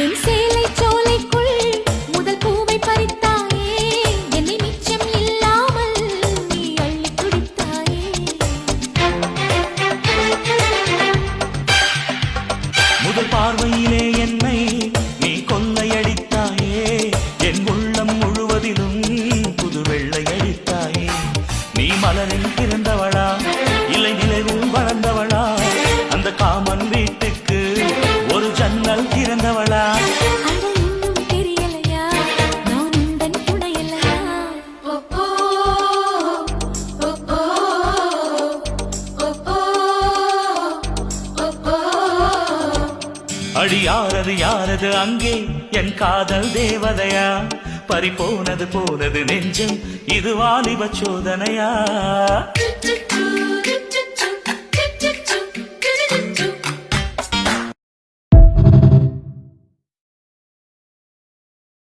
என் சேலை சோலைக்குள் முதல் பூவை பறித்தாயே, என்னை மிச்சம் இல்லாமல் நீ அள்ளி குடித்தாயே. முதல் பார்வையிலே என்னை நீ கொள்ளையடித்தாயே, என் உள்ளம் முழுவதிலும் புது வெள்ளை அடித்தாயே. நீ மலரில் பிறந்தவளா இல்லை நிலவில் வளர்ந்தவளா, அந்த காமன் வீட்டுக்கு ஒரு ஜன்னல் திறந்தவளா. இன்னும் தெரியலையா நான் உந்தன் துணையலையா? அடி யாரது யாரது அங்கே என் காதல் தேவதையா, பறி போனது போனது நெஞ்சம் இது வாலிப சோதனையா.